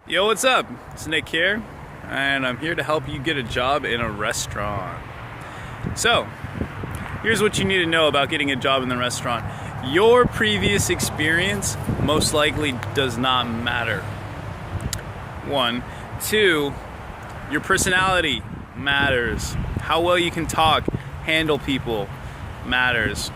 Yo, what's up? It's Nick here, and I'm here to help you get a job in a restaurant. So, here's what you need to know about getting a job in the restaurant. Your previous experience most likely does not matter. 1. 2, your personality matters. How well you can talk, handle people matters.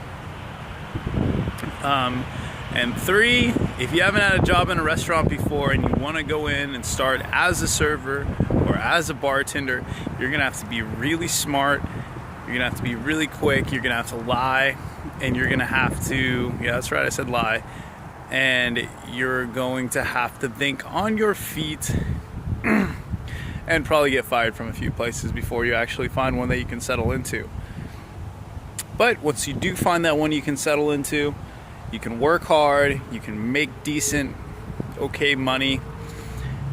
And 3, if you haven't had a job in a restaurant before and you want to go in and start as a server or as a bartender, you're going to have to be really smart, you're going to have to be really quick, you're going to have to lie, and you're going to have to, yeah, that's right, I said lie, and you're going to have to think on your feet and probably get fired from a few places before you actually find one that you can settle into. But once you do find that one you can settle into, you can work hard, you can make decent, okay money,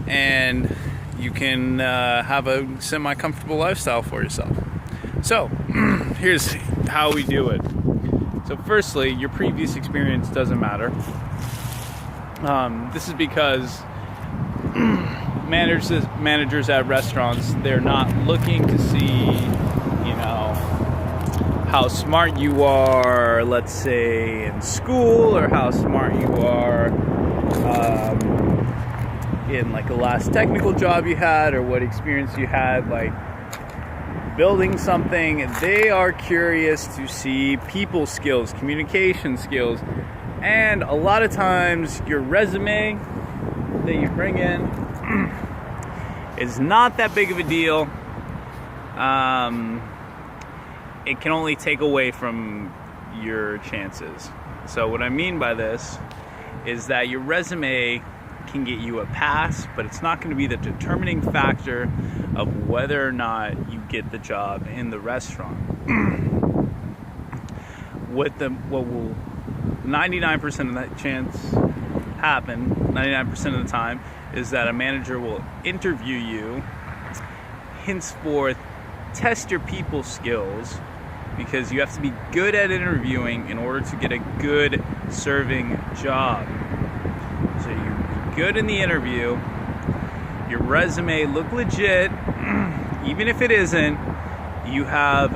and you can have a semi-comfortable lifestyle for yourself. So, here's how we do it. So firstly, your previous experience doesn't matter. This is because managers at restaurants, they're not looking to see, how smart you are, let's say, in school, or how smart you are in like the last technical job you had, or what experience you had like building something. They are curious to see people skills, communication skills, and a lot of times your resume that you bring in is not that big of a deal. It can only take away from your chances. So what I mean by this is that your resume can get you a pass, but it's not going to be the determining factor of whether or not you get the job in the restaurant. What will 99% of that chance happen, 99% of the time, is that a manager will interview you, henceforth test your people skills, because you have to be good at interviewing in order to get a good serving job. So you're good in the interview, your resume look legit, even if it isn't, you have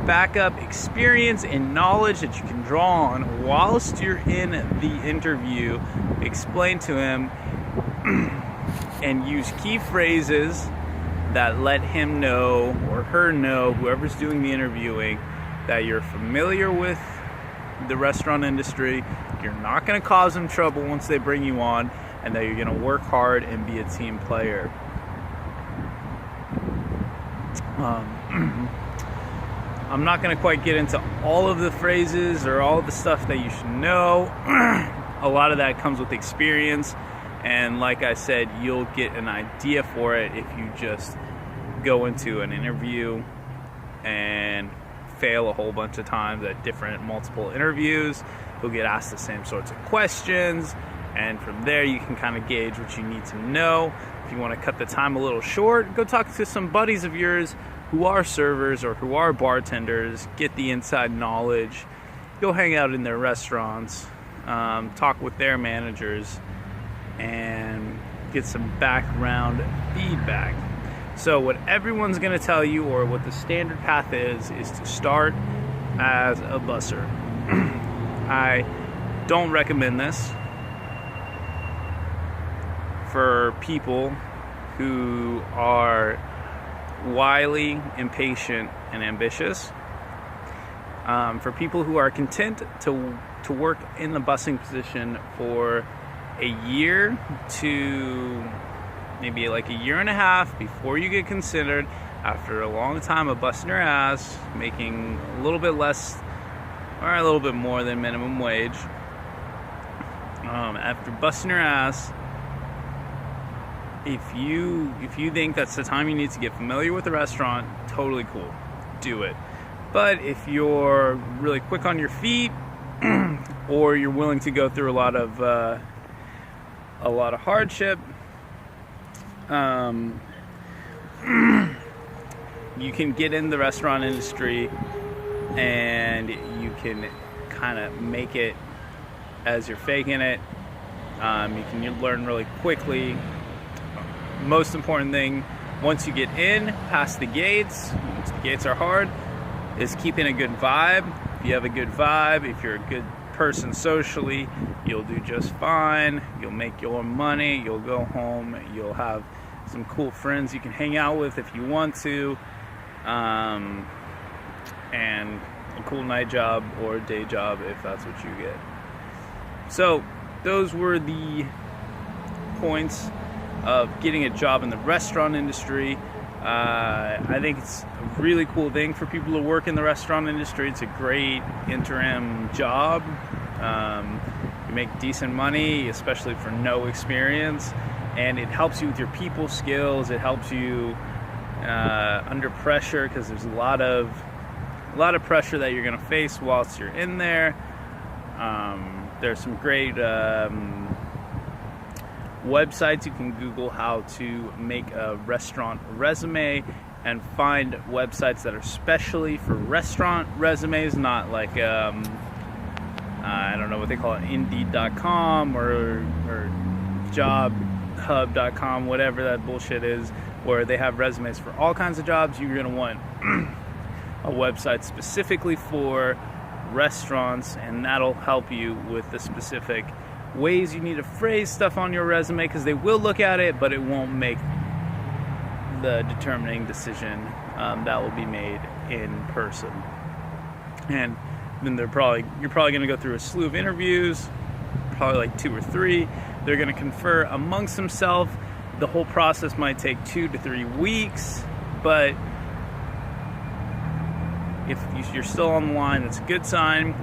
backup experience and knowledge that you can draw on whilst you're in the interview. Explain to him and use key phrases that let him know or her know, whoever's doing the interviewing, that you're familiar with the restaurant industry, you're not going to cause them trouble once they bring you on, and that you're going to work hard and be a team player. I'm not going to quite get into all of the phrases or all of the stuff that you should know. A lot of that comes with experience, and like I said, you'll get an idea for it if you just go into an interview and fail a whole bunch of times at multiple interviews. You'll get asked the same sorts of questions, and from there you can kind of gauge what you need to know. If you want to cut the time a little short, go talk to some buddies of yours who are servers or who are bartenders, get the inside knowledge, go hang out in their restaurants, talk with their managers, and get some background feedback. So what everyone's going to tell you, or what the standard path is to start as a busser. I don't recommend this for people who are wily, impatient, and ambitious. For people who are content to work in the bussing position for a year to maybe like a year and a half before you get considered, after a long time of busting your ass, making a little bit less or a little bit more than minimum wage. After busting your ass, if you think that's the time you need to get familiar with the restaurant, totally cool, do it. But if you're really quick on your feet, or you're willing to go through a lot of hardship, you can get in the restaurant industry and you can kind of make it as you're faking it. You can learn really quickly most important thing, once you get in, past the gates, the gates are hard, is keeping a good vibe. If you have a good vibe, if you're a good person socially, you'll do just fine. You'll make your money, you'll go home, you'll have some cool friends you can hang out with if you want to, and a cool night job or day job if that's what you get. So those were the points of getting a job in the restaurant industry. I think it's a really cool thing for people to work in the restaurant industry. It's a great interim job. You make decent money, especially for no experience, and it helps you with your people skills. It helps you under pressure, because there's a lot of pressure that you're going to face whilst you're in there. There's some great websites. You can Google how to make a restaurant resume and find websites that are specially for restaurant resumes, not like I don't know what they call it, Indeed.com or JobHub.com, whatever that bullshit is, where they have resumes for all kinds of jobs. You're going to want a website specifically for restaurants, and that'll help you with the specific ways you need to phrase stuff on your resume, because they will look at it, but it won't make the determining decision. That will be made in person, and then you're probably going to go through a slew of interviews, probably like 2 or 3. They're going to confer amongst themselves. The whole process might take 2 to 3 weeks, but if you're still on the line, it's a good sign.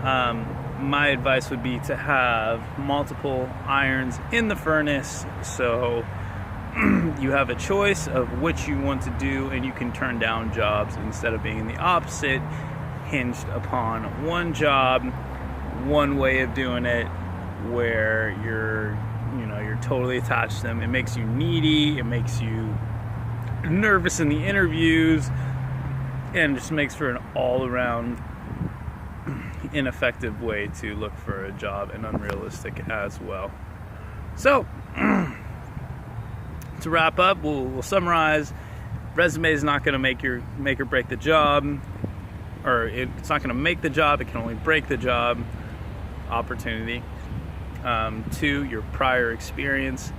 My advice would be to have multiple irons in the furnace, so you have a choice of which you want to do, and you can turn down jobs instead of being the opposite, hinged upon one job, one way of doing it, where you're totally attached to them. It makes you needy, it makes you nervous in the interviews, and just makes for an all-around ineffective way to look for a job, and unrealistic as well. So to wrap up, we'll summarize. Resume is not going to make or break the job, or it's not going to make the job. It can only break the job opportunity. 2, your prior experience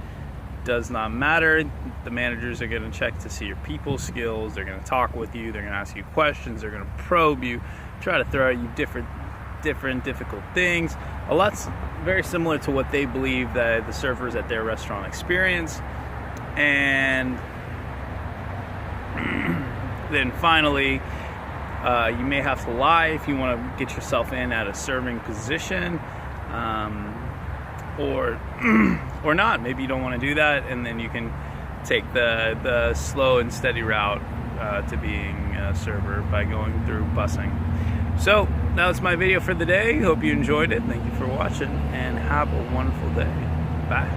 does not matter. The managers are going to check to see your people skills. They're going to talk with you. They're going to ask you questions. They're going to probe you, try to throw at you different difficult things. A lot's very similar to what they believe that the servers at their restaurant experience. And then finally, you may have to lie if you want to get yourself in at a serving position, or not. Maybe you don't want to do that, and then you can take the slow and steady route to being a server by going through busing. So that was my video for the day. Hope you enjoyed it. Thank you for watching, and have a wonderful day. Bye.